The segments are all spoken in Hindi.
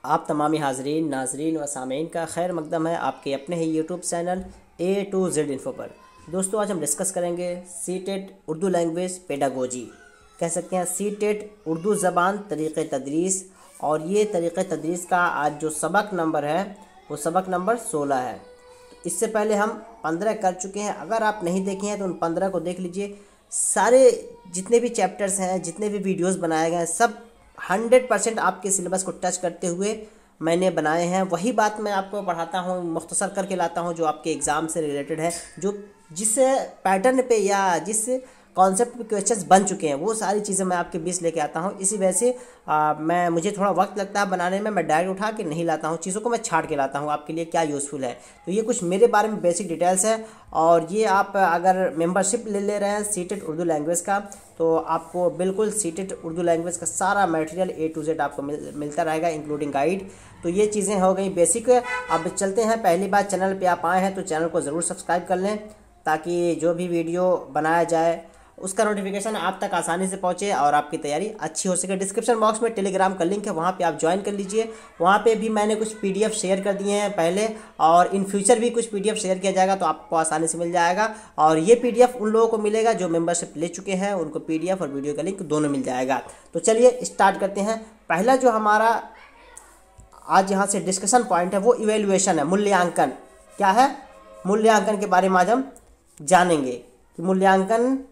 आप तमामी हाज़रीन नाजरीन व सामीन का खैर मकदम है आपके अपने ही YouTube channel A to Z info पर। दोस्तों आज हम डिस्कस करेंगे सीटेट उर्दू लैंग्वेज पेडागोजी, कह सकते हैं सीटेट उर्दू ज़बान तरीक़े तदरीस। और ये तरीक़े तदरीस का आज जो सबक नंबर है वो सबक नंबर 16 है। इससे पहले हम 15 कर चुके हैं, अगर आप नहीं देखे हैं तो उन 15 को देख लीजिए। सारे जितने भी चैप्टर्स हैं, जितने भी वीडियोस बनाए गए हैं, सब 100% आपके सिलेबस को टच करते हुए मैंने बनाए हैं। वही बात मैं आपको पढ़ाता हूँ, मुख्तसर करके लाता हूँ जो आपके एग्ज़ाम से रिलेटेड है, जो जिस पैटर्न पे या जिस कॉन्सेप्ट पे क्वेश्चंस बन चुके हैं वो सारी चीज़ें मैं आपके बीच लेके आता हूँ। इसी वजह से मुझे थोड़ा वक्त लगता है बनाने में, मैं डायरेक्ट उठा के नहीं लाता हूँ, चीज़ों को मैं छाट के लाता हूँ आपके लिए क्या यूज़फुल है। तो ये कुछ मेरे बारे में बेसिक डिटेल्स है। और ये आप अगर मेंबरशिप ले रहे हैं सीटेट उर्दू लैंग्वेज का तो आपको बिल्कुल सीटेट उर्दू लैंग्वेज का सारा मटेरियल A to Z आपको मिलता रहेगा, इंक्लूडिंग गाइड। तो ये चीज़ें हो गई बेसिक। अब चलते हैं, पहली बार चैनल पे आप आए हैं तो चैनल को ज़रूर सब्सक्राइब कर लें ताकि जो भी वीडियो बनाया जाए उसका नोटिफिकेशन आप तक आसानी से पहुंचे और आपकी तैयारी अच्छी हो सके। डिस्क्रिप्शन बॉक्स में टेलीग्राम का लिंक है, वहां पे आप ज्वाइन कर लीजिए। वहां पे भी मैंने कुछ PDF शेयर कर दिए हैं पहले, और इन फ्यूचर भी कुछ PDF शेयर किया जाएगा तो आपको आसानी से मिल जाएगा। और ये PDF उन लोगों को मिलेगा जो मेंबरशिप ले चुके हैं, उनको PDF और वीडियो का लिंक दोनों मिल जाएगा। तो चलिए स्टार्ट करते हैं। पहला जो हमारा आज यहाँ से डिस्कशन पॉइंट है वो इवेल्युएशन है, मूल्यांकन। क्या है? मूल्यांकन के बारे में आज हम जानेंगे कि मूल्यांकन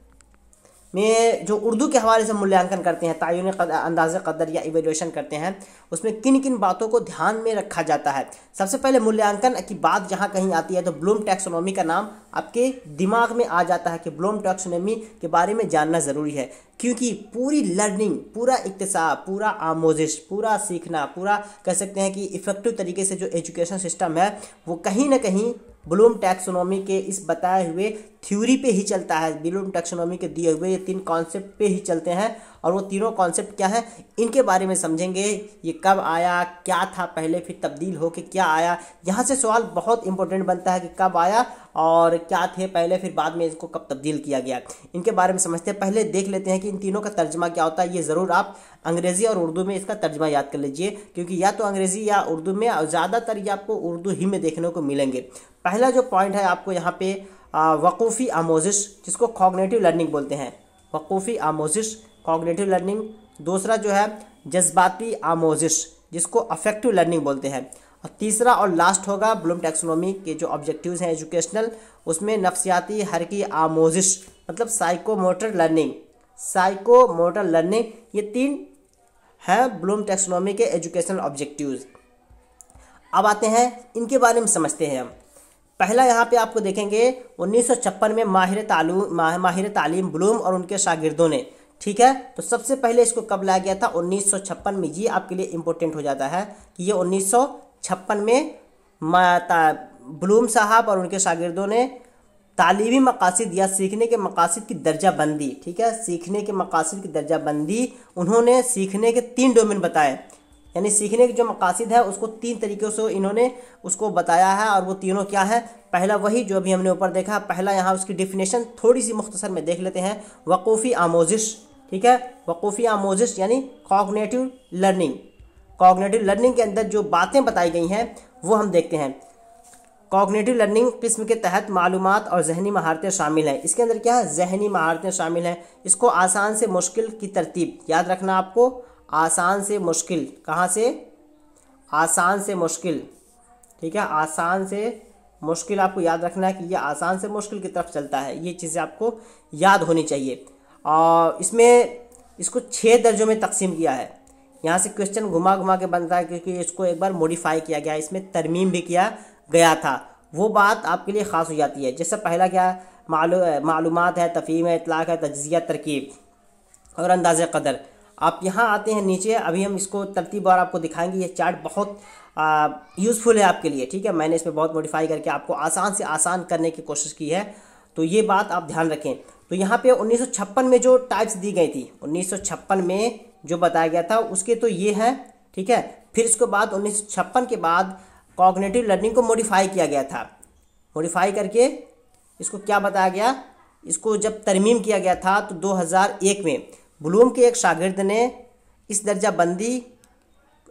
में जो उर्दू के हवाले से मूल्यांकन करते हैं, तायुन अंदाज़े कदर या इवेल्युएशन करते हैं, उसमें किन किन बातों को ध्यान में रखा जाता है। सबसे पहले मूल्यांकन की बात जहाँ कहीं आती है तो ब्लूम टैक्सोनॉमी का नाम आपके दिमाग में आ जाता है कि ब्लूम टैक्सोनॉमी के बारे में जानना ज़रूरी है, क्योंकि पूरी लर्निंग, पूरा इक्तिसाब, पूरा आमोजिश, पूरा सीखना, पूरा कह सकते हैं कि इफ़ेक्टिव तरीके से जो एजुकेशन सिस्टम है वो कहीं ना कहीं ब्लूम टैक्सोनॉमी के इस बताए हुए थ्योरी पे ही चलता है। ब्लूम टैक्सोनॉमी के दिए हुए ये 3 कॉन्सेप्ट पे ही चलते हैं। और वो तीनों कॉन्सेप्ट क्या है इनके बारे में समझेंगे। ये कब आया, क्या था पहले, फिर तब्दील होके क्या आया। यहाँ से सवाल बहुत इंपॉर्टेंट बनता है कि कब आया और क्या थे पहले, फिर बाद में इसको कब तब्दील किया गया। इनके बारे में समझते हैं। पहले देख लेते हैं कि इन तीनों का तर्जमा क्या होता है। ये ज़रूर आप अंग्रेज़ी और उर्दू में इसका तर्जमा याद कर लीजिए, क्योंकि या तो अंग्रेज़ी या उर्दू में, ज़्यादातर ये आपको उर्दू ही में देखने को मिलेंगे। पहला जो पॉइंट है आपको यहाँ पे वक़ूफ़ी आमोजिश, जिसको कॉग्निटिव लर्निंग बोलते हैं। वक़ूफ़ी आमोजिश, कॉग्निटिव लर्निंग। दूसरा जो है जज्बाती आमोजिश, जिसको अफेक्टिव लर्निंग बोलते हैं। और तीसरा और लास्ट होगा ब्लूम टैक्सोनॉमी के जो ऑब्जेक्टिव्स हैं एजुकेशनल, उसमें नफ्सियाती हरकी आमोजिश, मतलब साइकोमोटर लर्निंग। साइकोमोटर लर्निंग, ये 3 हैं ब्लूम टैक्सोनॉमी के एजुकेशनल ऑब्जेक्टिव्स। अब आते हैं इनके बारे में समझते हैं हम। पहला यहाँ पे आपको देखेंगे 1956 में माहिर तालीम ब्लूम और उनके शागिर्दों ने, ठीक है। तो सबसे पहले इसको कब लाया गया था? 1956 में। ये आपके लिए इम्पोर्टेंट हो जाता है कि ये 1956 में ब्लूम साहब और उनके शागिर्दों ने तालीमी मकासद या सीखने के मकासद की दर्जाबंदी, ठीक है, सीखने के मकासद की दर्जाबंदी, उन्होंने सीखने के 3 डोमेन बताए। यानी सीखने के जो मकासद है उसको 3 तरीक़ों से इन्होंने उसको बताया है। और वो तीनों क्या है? पहला वही जो अभी हमने ऊपर देखा। पहला यहाँ उसकी डिफिनेशन थोड़ी सी मुख्तसर में देख लेते हैं। वक़ूफ़ी आमोजिश, ठीक है। वक़ूफ़ी आमोजिश यानी कॉग्निटिव लर्निंग। कॉग्निटिव लर्निंग के अंदर जो बातें बताई गई हैं वो हम देखते हैं। कॉग्निटिव लर्निंग किस्म के तहत मालूमात और जहनी महारतें शामिल हैं। इसके अंदर क्या है? जहनी महारतें शामिल हैं। इसको आसान से मुश्किल की तरतीब याद रखना आपको। आसान से मुश्किल, कहाँ से? आसान से मुश्किल, ठीक है। आसान से मुश्किल आपको याद रखना है कि ये आसान से मुश्किल की तरफ चलता है। ये चीज़ें आपको याद होनी चाहिए। और इसमें इसको 6 दर्जों में तकसीम किया है। यहाँ से क्वेश्चन घुमा घुमा के बनता है, क्योंकि इसको एक बार मॉडिफाई किया गया, इसमें तरमीम भी किया गया था। वो बात आपके लिए ख़ास हो जाती है। जैसे पहला क्या मालूमात है, तफ़हीम है, इतलाक़ है, तज्ज़िया, तरकीब और अंदाज़े कदर। आप यहाँ आते हैं नीचे, अभी हम इसको तरतीब और आपको दिखाएंगे। ये चार्ट बहुत यूज़फुल है आपके लिए, ठीक है। मैंने इसमें बहुत मॉडिफाई करके आपको आसान से आसान करने की कोशिश की है, तो ये बात आप ध्यान रखें। तो यहाँ पे 1956 में जो टाइप्स दी गई थी, 1956 में जो बताया गया था उसके तो ये हैं, ठीक है। फिर इसके बाद 1956 के बाद कॉग्निटिव लर्निंग को मॉडिफाई किया गया था। मॉडिफाई करके इसको क्या बताया गया? इसको जब तरमीम किया गया था तो 2001 में ब्लूम के एक शागिर्द ने इस दर्जा बंदी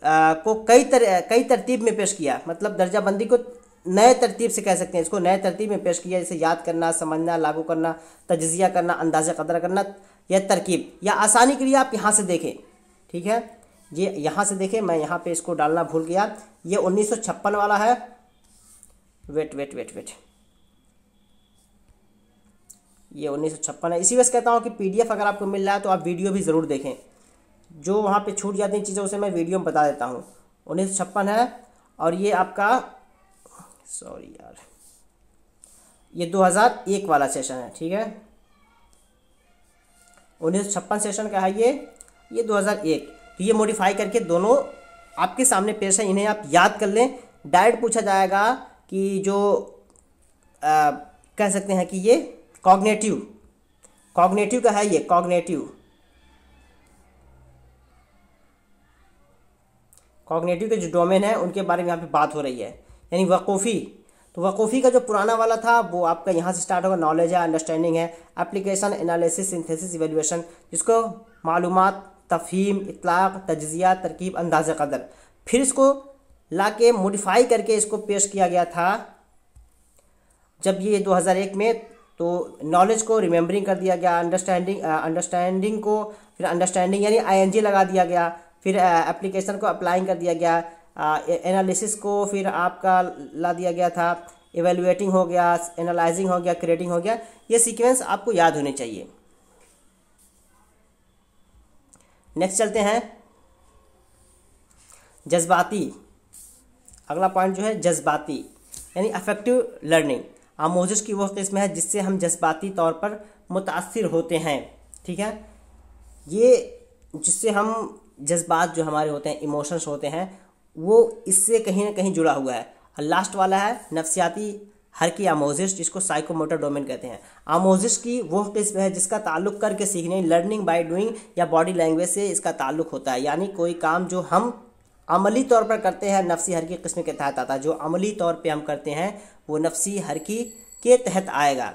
को कई तरतीब में पेश किया, मतलब दर्जाबंदी को नए तरतीब से कह सकते हैं, इसको नए तरतीब में पेश किया, जैसे याद करना, समझना, लागू करना, तज्जिया करना, अंदाज़ा कदर करना, यह तरकीब या आसानी के लिए आप यहाँ से देखें। ठीक है, ये यहाँ से देखें, मैं यहाँ पे इसको डालना भूल गया, ये 1956 वाला है। वेट, ये 1956 है। इसी वजह से कहता हूँ कि PDF अगर आपको मिल रहा है तो आप वीडियो भी ज़रूर देखें, जो वहाँ पे छूट जाती हैं चीज़ें उसे मैं वीडियो में बता देता हूँ। 1956 है, और ये आपका सॉरी यार, ये 2001 वाला सेशन है। ठीक है, 1956 सेशन का है ये 2001। तो ये मॉडिफाई करके दोनों आपके सामने पेश है, इन्हें आप याद कर लें। डायरेक्ट पूछा जाएगा कि जो कह सकते हैं कि ये कॉग्नेटिव का है, ये कॉग्नेटिव के जो डोमेन है उनके बारे में यहाँ पे बात हो रही है, यानी वक़ूफ़ी। तो वक़ूफ़ी का जो पुराना वाला था वो आपका यहाँ से स्टार्ट होगा, नॉलेज है, अंडरस्टैंडिंग है, एप्लीकेशन, एनालिसिस, सिंथेसिस, इवैल्यूएशन, जिसको मालूमात, तफ़हीम, इत्लाक़, तज्ज़िया, तरकीब, अंदाज़ा क़दर। फिर इसको लाके मॉडिफाई करके इसको पेश किया गया था जब ये 2001 में। तो नॉलेज को रिमेंबरिंग कर दिया गया, अंडरस्टैंडिंग को फिर अंडरस्टैंडिंग यानी ING लगा दिया गया, फिर एप्लीकेशन को अप्लाइंग कर दिया गया, एनालिसिस को फिर आपका ला दिया गया था, इवेल्युएटिंग हो गया, एनालाइजिंग हो गया, क्रिएटिंग हो गया। ये सीक्वेंस आपको याद होने चाहिए। नेक्स्ट चलते हैं, जज्बाती। अगला पॉइंट जो है जज्बाती यानी अफेक्टिव लर्निंग। आमोज़िश की वो किस्म है जिससे हम जज्बाती तौर पर मुतासिर होते हैं। ठीक है, ये जिससे हम जज्बात जो हमारे होते हैं, इमोशंस होते हैं, वो इससे कहीं ना कहीं जुड़ा हुआ है। और लास्ट वाला है नफ्सियाती हर की आमोज़िश, जिसको साइकोमोटर डोमेन कहते हैं। आमोज़िश की वो किस्म है जिसका ताल्लुक करके सीखने, लर्निंग बाय डूइंग या बॉडी लैंग्वेज से इसका ताल्लुक होता है, यानी कोई काम जो हम अमली तौर पर करते हैं नफ्सी हरकी किस्म के तहत आता है। जो अमली तौर पे हम करते हैं वो नफ्सी हरकी के तहत आएगा।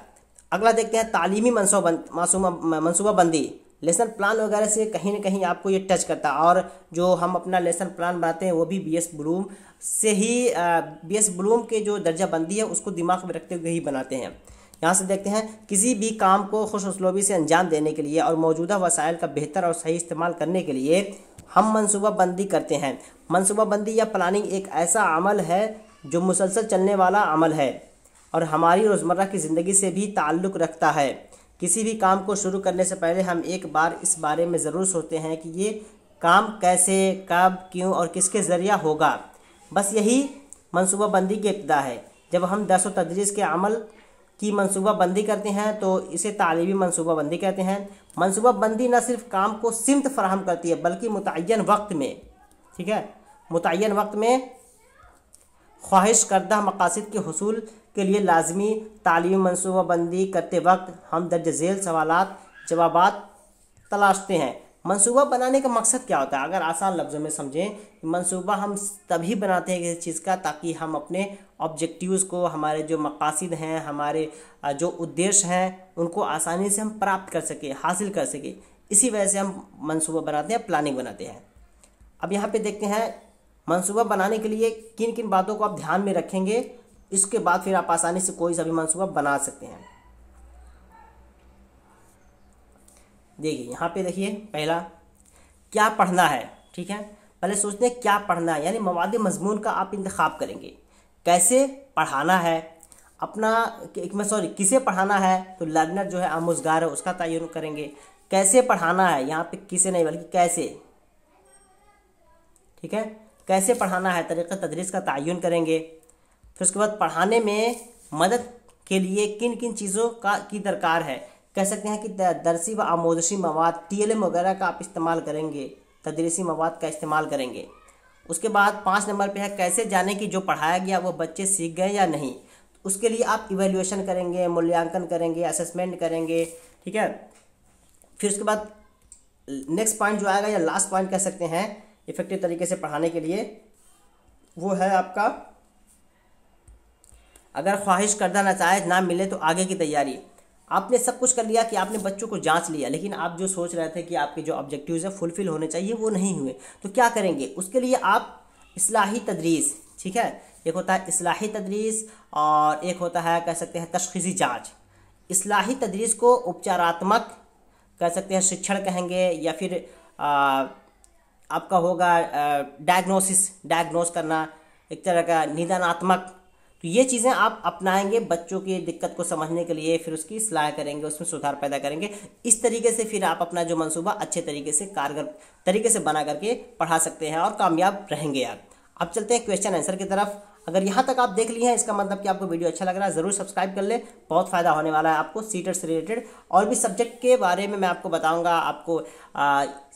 अगला देखते हैं तालीमी मनसूबाबंदी। लेसन प्लान वगैरह से कहीं ना कहीं आपको ये टच करता है, और जो हम अपना लेसन प्लान बनाते हैं वो भी BS ब्लूम से ही BS ब्लूम के जो दर्जाबंदी है उसको दिमाग में रखते हुए ही बनाते हैं। यहाँ से देखते हैं, किसी भी काम को खुश उसलूबी से अंजाम देने के लिए और मौजूदा वसाइल का बेहतर और सही इस्तेमाल करने के लिए हम मनसूबाबंदी करते हैं। मनसूबाबंदी या प्लानिंग एक ऐसा अमल है जो मुसलसल चलने वाला अमल है और हमारी रोज़मर्रा की ज़िंदगी से भी ताल्लुक़ रखता है। किसी भी काम को शुरू करने से पहले हम एक बार इस बारे में ज़रूर सोचते हैं कि ये काम कैसे, कब, क्यों और किसके ज़रिया होगा। बस यही मनसूबाबंदी की इब्तिदा है। जब हम दर्स व तदरीस के अमल की मनसूबाबंदी करते हैं तो इसे तालीमी मनसूबाबंदी कहते हैं। मनसूबाबंदी न सिर्फ काम को सिमत फराहम करती है बल्कि मुतय्यन वक्त में, ठीक है, मुतय्यन वक्त में ख्वाहिश करदा मकासद के हुसूल के लिए लाजमी तालीमी मनसूबाबंदी करते वक्त हम दर्ज झेल सवालात जवाबात तलाशते हैं। मंसूबा बनाने का मकसद क्या होता है? अगर आसान लफ्ज़ों में समझें, मंसूबा हम तभी बनाते हैं किसी चीज़ का ताकि हम अपने ऑब्जेक्टिव्स को, हमारे जो मकासद हैं, हमारे जो उद्देश्य हैं, उनको आसानी से हम प्राप्त कर सकें, हासिल कर सकें। इसी वजह से हम मंसूबा बनाते हैं, प्लानिंग बनाते हैं। अब यहाँ पे देखते हैं मंसूबा बनाने के लिए किन किन बातों को आप ध्यान में रखेंगे, इसके बाद फिर आप आसानी से कोई सा भी मंसूबा बना सकते हैं। देखिए यहाँ पे देखिए, पहला क्या पढ़ना है, ठीक है। पहले सोचते हैं क्या पढ़ना है, यानी मवाद मजमून का आप इंतखाब करेंगे। कैसे पढ़ाना है अपना, किसे पढ़ाना है, तो लर्नर जो है आमोज़गार है उसका तयन करेंगे। कैसे पढ़ाना है, यहाँ पे किसे नहीं बल्कि कैसे, ठीक है, कैसे पढ़ाना है, तरीक़ा तदरीस का तयन करेंगे। फिर उसके बाद पढ़ाने में मदद के लिए किन किन चीज़ों की दरकार है, कह सकते हैं कि दरसी व आमोज़शी मवाद TLM वगैरह का आप इस्तेमाल करेंगे, तदरीसी मवाद का इस्तेमाल करेंगे। उसके बाद 5 नंबर पे है कैसे जाने कि जो पढ़ाया गया वो बच्चे सीख गए या नहीं। उसके लिए आप इवैल्यूएशन करेंगे, मूल्यांकन करेंगे, असेसमेंट करेंगे, ठीक है। फिर उसके बाद नेक्स्ट पॉइंट जो आएगा या लास्ट पॉइंट कह सकते हैं इफेक्टिव तरीके से पढ़ाने के लिए, वो है आपका अगर ख्वाहिश करदा नताइज ना मिले तो आगे की तैयारी। आपने सब कुछ कर लिया कि आपने बच्चों को जांच लिया, लेकिन आप जो सोच रहे थे कि आपके जो ऑब्जेक्टिव्स है फुलफिल होने चाहिए वो नहीं हुए, तो क्या करेंगे? उसके लिए आप इस्लाही तदरीस, ठीक है, एक होता है इस्लाही तदरीस और एक होता है कह सकते हैं तशखीसी जांच। इस्लाही तदरीस को उपचारात्मक कह सकते हैं, शिक्षण कहेंगे, या फिर आपका होगा डायग्नोस करना, एक तरह का निदानात्मक। तो ये चीज़ें आप अपनाएंगे बच्चों की दिक्कत को समझने के लिए, फिर उसकी सलाह करेंगे, उसमें सुधार पैदा करेंगे। इस तरीके से फिर आप अपना जो मंसूबा अच्छे तरीके से कारगर तरीके से बना करके पढ़ा सकते हैं और कामयाब रहेंगे आप। अब चलते हैं क्वेश्चन आंसर की तरफ। अगर यहाँ तक आप देख लिए हैं इसका मतलब कि आपको वीडियो अच्छा लग रहा है, ज़रूर सब्सक्राइब कर ले, बहुत फ़ायदा होने वाला है आपको सीटेट से रिलेटेड। और भी सब्जेक्ट के बारे में मैं आपको बताऊंगा, आपको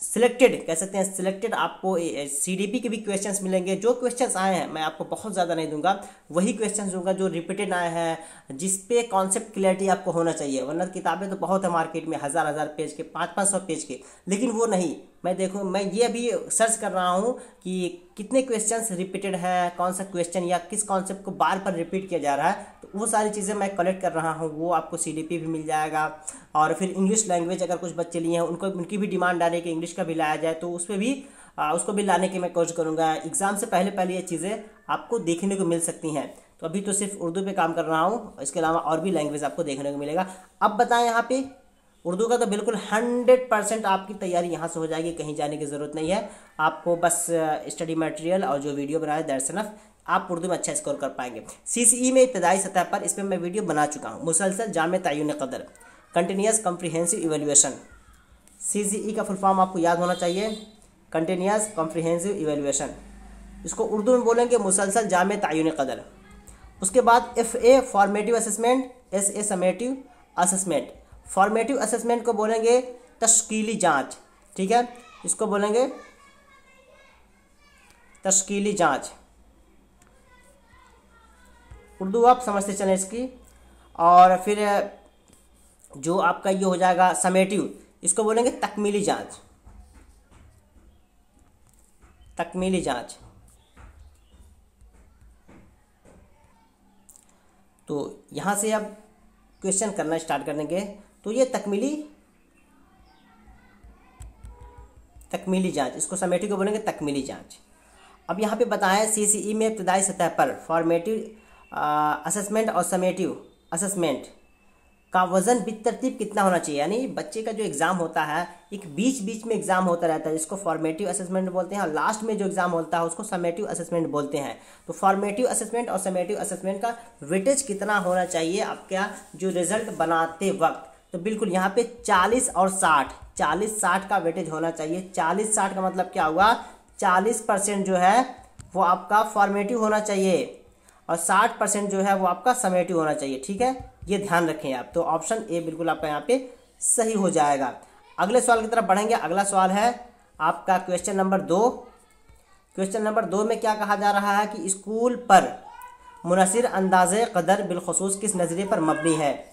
सिलेक्टेड कह सकते हैं, सिलेक्टेड आपको सीडीपी के भी क्वेश्चंस मिलेंगे। जो क्वेश्चंस आए हैं मैं आपको बहुत ज़्यादा नहीं दूंगा, वही क्वेश्चंस दूंगा जो रिपीटेड आए हैं, जिस पे कॉन्सेप्ट क्लियरिटी आपको होना चाहिए। वरना किताबें तो बहुत है मार्केट में, हज़ार पेज के, 500 पेज के, लेकिन वो नहीं। मैं ये अभी सर्च कर रहा हूँ कि कितने क्वेश्चंस रिपीटेड हैं, कौन सा क्वेश्चन या किस कॉन्सेप्ट को बार बार रिपीट किया जा रहा है, तो वो सारी चीज़ें मैं कलेक्ट कर रहा हूँ। वो आपको सीडीपी भी मिल जाएगा। और फिर इंग्लिश लैंग्वेज अगर कुछ बच्चे लिए हैं उनकी भी डिमांड आ रही है कि इंग्लिश का भी लाया जाए, तो उसमें भी उसको भी लाने की मैं कोशिश करूँगा। एग्ज़ाम से पहले ये चीज़ें आपको देखने को मिल सकती हैं। तो अभी तो सिर्फ उर्दू पे काम कर रहा हूँ, इसके अलावा और भी लैंग्वेज आपको देखने को मिलेगा। अब बताएं, यहाँ पे उर्दू का तो बिल्कुल 100% आपकी तैयारी यहाँ से हो जाएगी, कहीं जाने की ज़रूरत नहीं है आपको। बस स्टडी मटेरियल और जो वीडियो बनाया दैट्स इनफ, आप उर्दू में अच्छा स्कोर कर पाएंगे। सीसीई में इब्तदाई सतह पर इस पर मैं वीडियो बना चुका हूँ, मुसलसल जामे तय्युन कदर, कंटिन्यूस कॉम्प्रिहेंसिव इवेल्युएशन। सीसीई का फुल फॉर्म आपको याद होना चाहिए, कंटिन्यूस कॉम्प्रिहेंसिव इवेल्युएशन। इसको उर्दू में बोलेंगे मुसलसल जामे तय्युन कदर। उसके बाद FA formative assessment, SA summative assessment. Formative assessment को बोलेंगे तश्कीली जांच, ठीक है, इसको बोलेंगे तश्कीली जांच। उर्दू आप समझते चलें इसकी। और फिर जो आपका ये हो जाएगा समेटिव, इसको बोलेंगे तकमीली जांच, तकमीली जांच। तो यहाँ से अब क्वेश्चन करना स्टार्ट कर देंगे। तो ये तकमीली जांच, इसको समेटिव को बोलेंगे तकमीली जांच। अब यहाँ पे बताएं सीसीई में इब्तदाई सतह पर फॉर्मेटिव असेसमेंट और समेटिव असेसमेंट का वज़न बितरतीब कितना होना चाहिए। यानी बच्चे का जो एग्ज़ाम होता है, एक बीच में एग्ज़ाम होता रहता है जिसको फॉर्मेटिव असेसमेंट बोलते हैं, और लास्ट में जो एग्ज़ाम होता है उसको समेटिव असेसमेंट बोलते हैं। तो फॉर्मेटिव असेसमेंट और समेटिव असेसमेंट का वेटेज कितना होना चाहिए आपका जो रिजल्ट बनाते वक्त, तो बिल्कुल यहाँ पे 40 और 60 का वेटेज होना चाहिए। 40-60 का मतलब क्या हुआ, 40% जो है वो आपका फॉर्मेटिव होना चाहिए और 60% जो है वो आपका समेटिव होना चाहिए, ठीक है, ये ध्यान रखें आप। तो ऑप्शन ए बिल्कुल आपका यहाँ पे सही हो जाएगा। अगले सवाल की तरफ बढ़ेंगे। अगला सवाल है आपका क्वेश्चन नंबर 2। क्वेश्चन नंबर 2 में क्या कहा जा रहा है कि स्कूल पर मुनसिर अंदाज़े कदर बिलखुसूस किस नज़रिए पर मबनी है।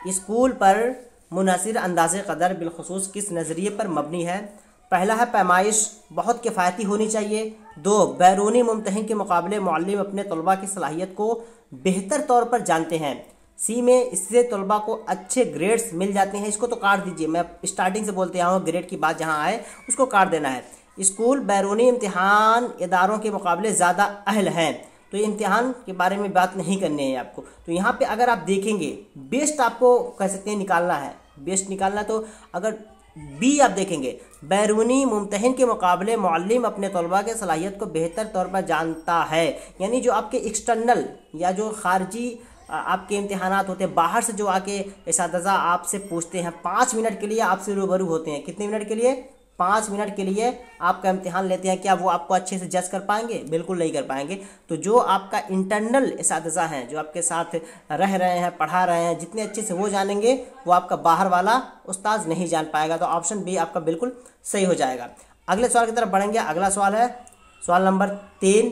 स्कूल पर मुनसिर अंदाज़े कदर बिलखुसूस किस नज़रिए पर मबनी है। पहला है पैमाइश बहुत किफ़ायती होनी चाहिए। 2 बैरूनी मुम्तहिन के मुकाबले मुअल्लिम अपने तलबा की सलाहियत को बेहतर तौर पर जानते हैं। सी में इससे तलबा को अच्छे ग्रेड्स मिल जाते हैं। इसको तो काट दीजिए, मैं स्टार्टिंग से बोलते आया हूँ, ग्रेड की बात जहाँ आए उसको काट देना है। स्कूल बैरूनी इम्तिहान इदारों के मुकाबले ज़्यादा अहल हैं, तो ये इम्तिहान के बारे में बात नहीं करनी है आपको। तो यहाँ पे अगर आप देखेंगे बेस्ट आपको कह सकते हैं निकालना है, बेस्ट निकालना। तो अगर बी आप देखेंगे, बैरूनी मुम्तहिन के मुकाबले मुअल्लिम अपने तलबा के सलाहियत को बेहतर तौर पर जानता है, यानी जो आपके एक्सटर्नल या जो खारजी आपके इम्तिहानात होते हैं, बाहर से जो आके इसातिज़ा आपसे पूछते हैं, 5 मिनट के लिए आपसे रूबरू होते हैं। कितने मिनट के लिए? 5 मिनट के लिए आपका इम्तिहान लेते हैं। क्या वो आपको अच्छे से जज कर पाएंगे? बिल्कुल नहीं कर पाएंगे। तो जो आपका इंटरनल इसातिज़ा हैं, जो आपके साथ रह रहे हैं, पढ़ा रहे हैं, जितने अच्छे से वो जानेंगे वो आपका बाहर वाला उस्ताद नहीं जान पाएगा। तो ऑप्शन बी आपका बिल्कुल सही हो जाएगा। अगले सवाल की तरफ बढ़ेंगे। अगला सवाल है सवाल नंबर 3।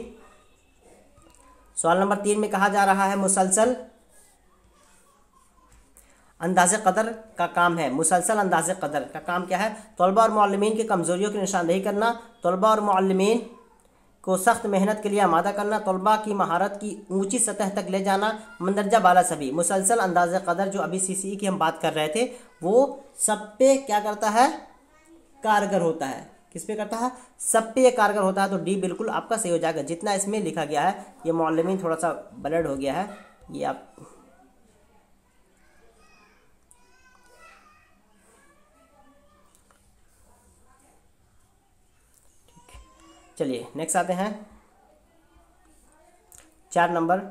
सवाल नंबर 3 में कहा जा रहा है मुसलसल अंदाज़े कदर का काम है। मुसलसल अंदाज़े कदर का काम क्या है? तलबा और मुअल्लिमीन की कमज़ोरियों की निशानदेही करना, तलबा और मुअल्लिमीन को सख्त मेहनत के लिए आमादा करना, तलबा की महारत की ऊंची सतह तक ले जाना, मंदरजा बाला सभी, मुसलसल अंदाज़ कदर जो अभी सीसीई की हम बात कर रहे थे वो सब पे क्या करता है, कारगर होता है। किस पे करता है, सब पे ये कारगर होता है। तो डी बिल्कुल आपका सही हो जाएगा। जितना इसमें लिखा गया है, ये मौलमीन थोड़ा सा ब्लड हो गया है, ये आप चलिए नेक्स्ट आते हैं 4 नंबर।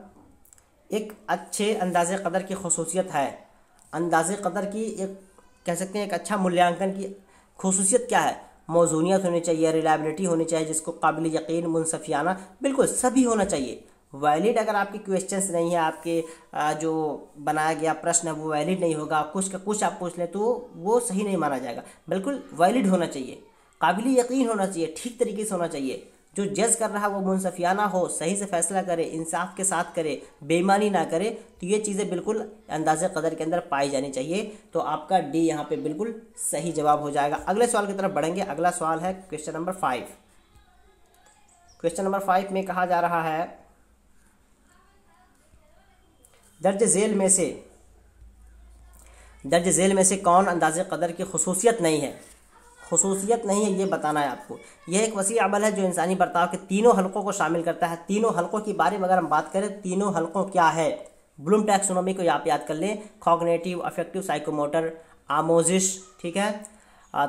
एक अच्छे अंदाज़े कदर की खसूसियत है, अंदाज़े कदर की एक कह सकते हैं एक अच्छा मूल्यांकन की खसूसियत क्या है, मौजूनियत होनी चाहिए, रिलायबिलिटी होनी चाहिए, जिसको काबिल यकीन, मुनसफियाना, बिल्कुल सभी होना चाहिए। वैलिड अगर आपके क्वेश्चंस नहीं है, आपके जो बनाया गया प्रश्न है वो वैलिड नहीं होगा, कुछ का कुछ आप पूछ लें तो वो सही नहीं माना जाएगा। बिल्कुल वैलिड होना चाहिए, काबिल यकीन होना चाहिए, ठीक तरीके से होना चाहिए। जो जज कर रहा है वो मुनसफियाना हो, सही से फैसला करे, इंसाफ के साथ करे, बेईमानी ना करे। तो ये चीज़ें बिल्कुल अंदाज़े कदर के अंदर पाई जानी चाहिए। तो आपका डी यहाँ पे बिल्कुल सही जवाब हो जाएगा। अगले सवाल की तरफ बढ़ेंगे। अगला सवाल है क्वेश्चन नंबर 5। क्वेश्चन नंबर 5 में कहा जा रहा है दर्ज झेल में से कौन अंदाज़े कदर की खसूसियत नहीं है। खसूसियत नहीं है ये बताना है आपको। यह एक वसी अमल है जो इंसानी बर्ताव के तीनों हलकों को शामिल करता है। तीनों हलकों की बारे में अगर हम बात करें, तीनों हलकों क्या है, ब्लूम टैक्सोनॉमी को आप याद कर लें, कॉग्निटिव, अफेक्टिव, साइकोमोटर, आमोजिश, ठीक है।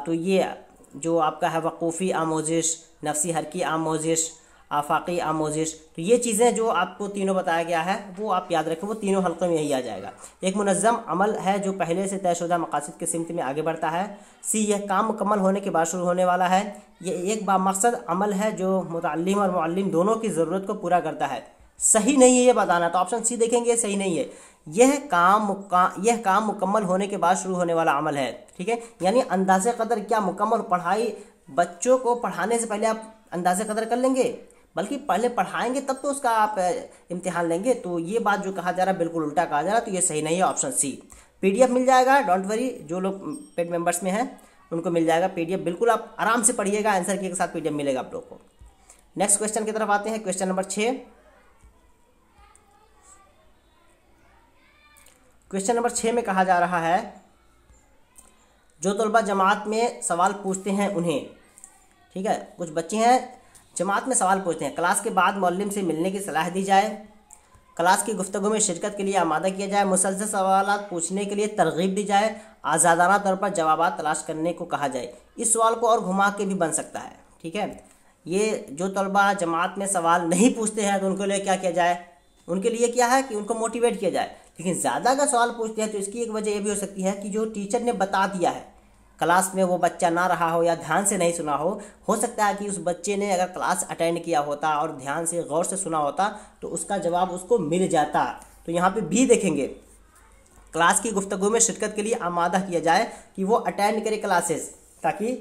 तो ये जो आपका है वकूफ़ी आमोजिश, नफ्सी हरकी आमोजिश, आफाकी आमोजिश, तो ये चीज़ें जो आपको तीनों बताया गया है वो आप याद रखें, वो तीनों हल्कों में यही आ जाएगा। एक मुनज़्ज़म अमल है जो पहले से तयशुदा मकासद के सिमत में आगे बढ़ता है। सी, यह काम मुकम्मल होने के बाद शुरू होने वाला है। ये एक बामकसद अमल है जो मुतअल्लिम और मुअल्लिम दोनों की ज़रूरत को पूरा करता है। सही नहीं है ये बताना, तो ऑप्शन सी देखेंगे, सही नहीं है। यह काम मुकम्मल होने के बाद शुरू होने वाला अमल है, ठीक है। यानी अंदाज़े कदर क्या मुकम्मल पढ़ाई, बच्चों को पढ़ाने से पहले आप अंदाज़े कदर कर लेंगे, बल्कि पहले पढ़ाएंगे तब तो उसका आप इम्तिहान लेंगे। तो ये बात जो कहा जा रहा है बिल्कुल उल्टा कहा जा रहा है। तो ये सही नहीं है, ऑप्शन सी। पीडीएफ मिल जाएगा, डोंट वरी, जो लोग पेड मेंबर्स में हैं उनको मिल जाएगा पीडीएफ। बिल्कुल आप आराम से पढ़िएगा, आंसर के साथ पीडीएफ मिलेगा आप लोग को। नेक्स्ट क्वेश्चन की तरफ आते हैं, क्वेश्चन नंबर 6। क्वेश्चन नंबर 6 में कहा जा रहा है जो तलबा जमात में सवाल पूछते हैं उन्हें, ठीक है, कुछ बच्चे हैं जमात में सवाल पूछते हैं, क्लास के बाद मौल्लिम से मिलने की सलाह दी जाए, क्लास की गुफ्तगू में शिरकत के लिए आमादा किया जाए, मुसलसल सवालात पूछने के लिए तरगीब दी जाए, आज़ादाना तौर पर जवाबात तलाश करने को कहा जाए। इस सवाल को और घुमा के भी बन सकता है, ठीक है। ये जो तलबा जमात में सवाल नहीं पूछते हैं तो उनके लिए क्या किया जाए, उनके लिए क्या है कि उनको मोटिवेट किया जाए। लेकिन ज़्यादा अगर सवाल पूछते हैं तो इसकी एक वजह यह भी हो सकती है कि जो टीचर ने बता दिया है, क्लास में वो बच्चा ना रहा हो या ध्यान से नहीं सुना हो सकता है कि उस बच्चे ने अगर क्लास अटेंड किया होता और ध्यान से गौर से सुना होता तो उसका जवाब उसको मिल जाता। तो यहाँ पे भी देखेंगे, क्लास की गुफ्तगू में शिरकत के लिए आमादा किया जाए कि वो अटेंड करे क्लासेस, ताकि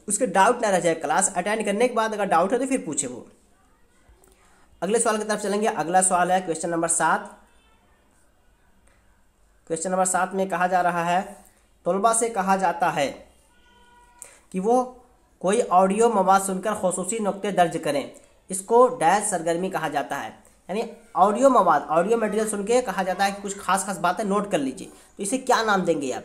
उसके डाउट ना रह जाए। क्लास अटेंड करने के बाद अगर डाउट है तो फिर पूछे वो। अगले सवाल की तरफ चलेंगे। अगला सवाल है क्वेश्चन नंबर 7। क्वेश्चन नंबर 7 में कहा जा रहा है तलबा से कहा जाता है कि वो कोई ऑडियो मवाद सुनकर खसूसी नुक्ते दर्ज करें, इसको डैश सरगर्मी कहा जाता है। यानी ऑडियो मवाद, ऑडियो मटेरियल सुन के कहा जाता है कि कुछ खास खास बातें नोट कर लीजिए, तो इसे क्या नाम देंगे आप,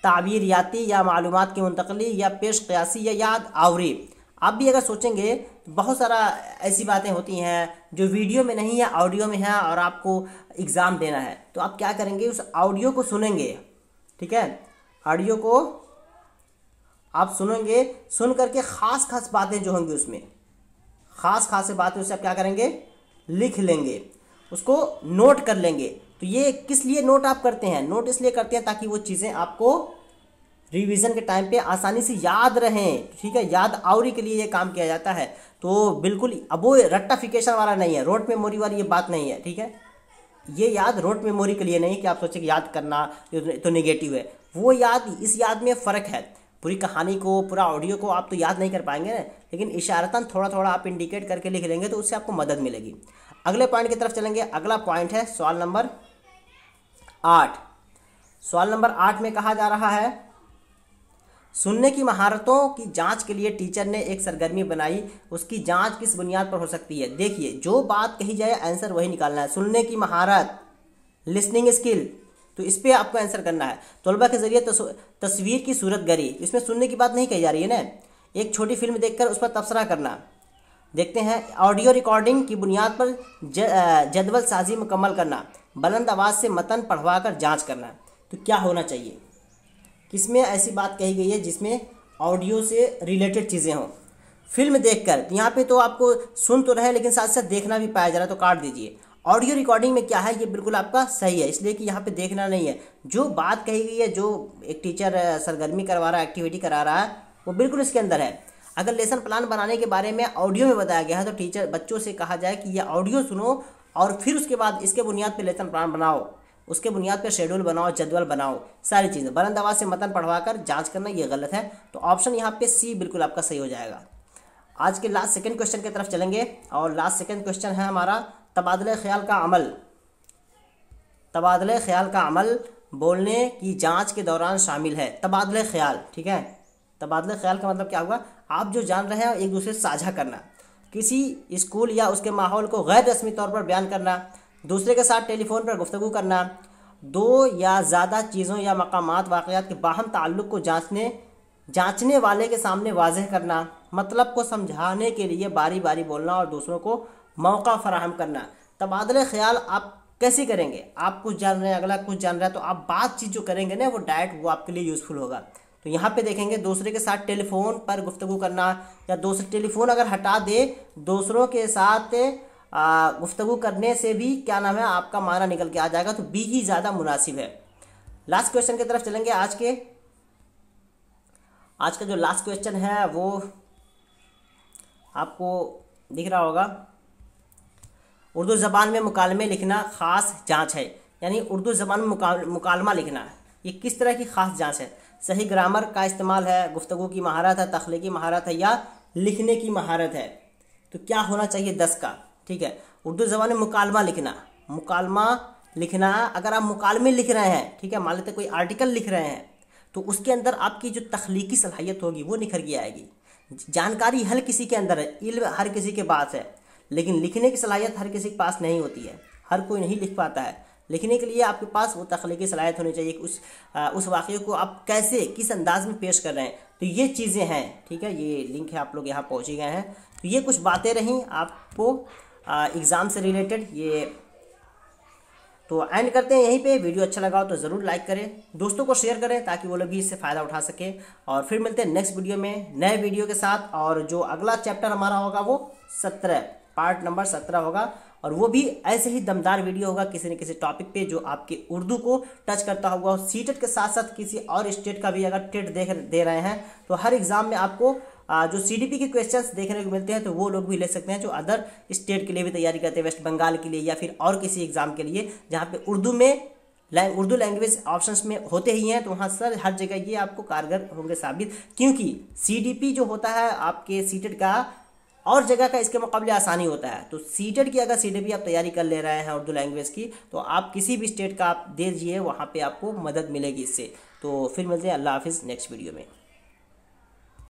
ताबीरियाती या मालूमात की मुंतकली या पेश क़यासी या याद आवरी। आप भी अगर सोचेंगे तो बहुत सारा ऐसी बातें होती हैं जो वीडियो में नहीं है, ऑडियो में है, और आपको एग्ज़ाम देना है तो आप क्या करेंगे, उस ऑडियो को सुनेंगे, ठीक है। ऑडियो को आप सुनेंगे, सुन करके ख़ास खास बातें जो होंगी उसमें, ख़ास खास बातें उसे आप क्या करेंगे, लिख लेंगे, उसको नोट कर लेंगे। तो ये किस लिए नोट आप करते हैं, नोट इसलिए करते हैं ताकि वो चीज़ें आपको रिवीजन के टाइम पे आसानी से याद रहें, ठीक है। याद आवरी के लिए ये काम किया जाता है। तो बिल्कुल अब वो रट्टाफिकेशन वाला नहीं है, रोट मेमोरी वाली ये बात नहीं है, ठीक है। ये याद रोट मेमोरी के लिए नहीं कि आप सोचें कि याद करना तो नेगेटिव है, वो याद, इस याद में फ़र्क है। पूरी कहानी को, पूरा ऑडियो को आप तो याद नहीं कर पाएंगे ना, लेकिन इशारतन थोड़ा थोड़ा आप इंडिकेट करके लिख लेंगे तो उससे आपको मदद मिलेगी। अगले पॉइंट की तरफ चलेंगे। अगला पॉइंट है सवाल नंबर 8। सवाल नंबर 8 में कहा जा रहा है सुनने की महारतों की जांच के लिए टीचर ने एक सरगर्मी बनाई, उसकी जांच किस बुनियाद पर हो सकती है? देखिए, जो बात कही जाए आंसर वही निकालना है। सुनने की महारत, लिसनिंग स्किल, तो इस पर आपको आंसर करना है। तलबा के जरिए तस्वीर की सूरतगरी, इसमें सुनने की बात नहीं कही जा रही है ना। एक छोटी फिल्म देखकर उस पर तबसरा करना। देखते हैं, ऑडियो रिकॉर्डिंग की बुनियाद पर जदवल साजी मुकम्मल करना, बुलंद आवाज़ से मतन पढ़वा कर जाँच करना। तो क्या होना चाहिए? किसमें ऐसी बात कही गई है जिसमें ऑडियो से रिलेटेड चीज़ें हों? फिल्म देखकर, यहाँ पे तो आपको सुन तो रहे लेकिन साथ साथ देखना भी पाया जा रहा है, तो काट दीजिए। ऑडियो रिकॉर्डिंग में क्या है, ये बिल्कुल आपका सही है, इसलिए कि यहाँ पे देखना नहीं है। जो बात कही गई है, जो एक टीचर सरगर्मी करवा रहा है, एक्टिविटी करा रहा है, वो बिल्कुल इसके अंदर है। अगर लेसन प्लान बनाने के बारे में ऑडियो में बताया गया है तो टीचर बच्चों से कहा जाए कि ये ऑडियो सुनो और फिर उसके बाद इसके बुनियाद पर लेसन प्लान बनाओ, उसके बुनियाद पर शेड्यूल बनाओ, जदवल बनाओ, सारी चीज़ें। बुलंद आवाज़ से मतन पढ़वा कर जाँच करना, ये गलत है। तो ऑप्शन यहाँ पे सी बिल्कुल आपका सही हो जाएगा। आज के लास्ट सेकंड क्वेश्चन की तरफ चलेंगे और लास्ट सेकंड क्वेश्चन है हमारा, तबादले ख्याल का अमल। तबादले ख्याल का अमल बोलने की जांच के दौरान शामिल है। तबादले ख्याल, ठीक है, तबादले ख्याल का मतलब क्या होगा? आप जो जान रहे हैं एक दूसरे से साझा करना, किसी स्कूल या उसके माहौल को गैर रस्मी तौर पर बयान करना, दूसरे के साथ टेलीफोन पर गुफ्तगू करना, दो या ज़्यादा चीज़ों या मकामात वाक़यात के बाहम ताल्लुक़ को जांचने वाले के सामने वाज़ेह करना, मतलब को समझाने के लिए बारी बारी बोलना और दूसरों को मौका फराहम करना। तबादले ख्याल आप कैसे करेंगे? आप कुछ जान रहे हैं, अगला कुछ जान रहा है, तो आप बातचीत जो करेंगे ना वो डायरेक्ट वो आपके लिए यूज़फुल होगा। तो यहाँ पे देखेंगे, दूसरे के साथ टेलीफोन पर गुफ्तगू करना, या दूसरे टेलीफोन अगर हटा दे, दूसरों के साथ गुफ्तगू करने से भी क्या नाम है आपका माना निकल के आ जाएगा, तो बी ही ज़्यादा मुनासिब है। लास्ट क्वेश्चन की तरफ चलेंगे। आज का जो लास्ट क्वेश्चन है वो आपको दिख रहा होगा, उर्दू ज़बान में मुकालमे लिखना ख़ास जांच है। यानी उर्दू ज़बान में मुकालमा लिखना, ये किस तरह की ख़ास जांच है? सही ग्रामर का इस्तेमाल है, गुफ्तगू की महारत है, तख्लीकी महारत है, या लिखने की महारत है? तो क्या होना चाहिए 10 का? ठीक है, उर्दू ज़बान में मुकालमा लिखना, अगर आप मुकालमे लिख रहे हैं, ठीक है, मान लेते कोई आर्टिकल लिख रहे हैं, तो उसके अंदर आपकी जो तख्लीकी सलाहियत होगी वो निखर के आएगी। जानकारी हर किसी के अंदर है, इल्म हर किसी के पास है, लेकिन लिखने की सलाहियत हर किसी के पास नहीं होती है, हर कोई नहीं लिख पाता है। लिखने के लिए आपके पास वो तख्लीकी सलाहियत होनी चाहिए कि उस वाक़े को आप कैसे, किस अंदाज में पेश कर रहे हैं। तो ये चीज़ें हैं, ठीक है, ये लिंक है, आप लोग यहाँ पहुँच गए हैं। तो ये कुछ बातें रहीं आपको एग्ज़ाम से रिलेटेड। ये तो एंड करते हैं यहीं पे। वीडियो अच्छा लगा हो तो ज़रूर लाइक करें, दोस्तों को शेयर करें ताकि वो लोग भी इससे फ़ायदा उठा सकें। और फिर मिलते हैं नेक्स्ट वीडियो में नए वीडियो के साथ। और जो अगला चैप्टर हमारा होगा वो 17, पार्ट नंबर 17 होगा, और वो भी ऐसे ही दमदार वीडियो होगा किसी न किसी टॉपिक पे जो आपके उर्दू को टच करता होगा। सीटेट के साथ साथ किसी और स्टेट का भी अगर टेट दे रहे हैं तो हर एग्ज़ाम में आपको जो सीडीपी के क्वेश्चंस देखने को मिलते हैं तो वो लोग भी ले सकते हैं, जो अदर स्टेट के लिए भी तैयारी करते हैं, वेस्ट बंगाल के लिए या फिर और किसी एग्ज़ाम के लिए जहाँ पे उर्दू लैंग्वेज ऑप्शंस में होते ही हैं। तो वहाँ सर हर जगह ये आपको कारगर होंगे साबित, क्योंकि सीडीपी जो होता है आपके सीटेट का और जगह का इसके मुकाबले आसानी होता है। तो सीटेट की अगर सीडीपी आप तैयारी कर ले रहे हैं उर्दू लैंग्वेज की, तो आप किसी भी स्टेट का आप दे दीजिए, वहाँ पे आपको मदद मिलेगी इससे। तो फिर मिलते हैं, अल्लाह हाफिज़ नेक्स्ट वीडियो में।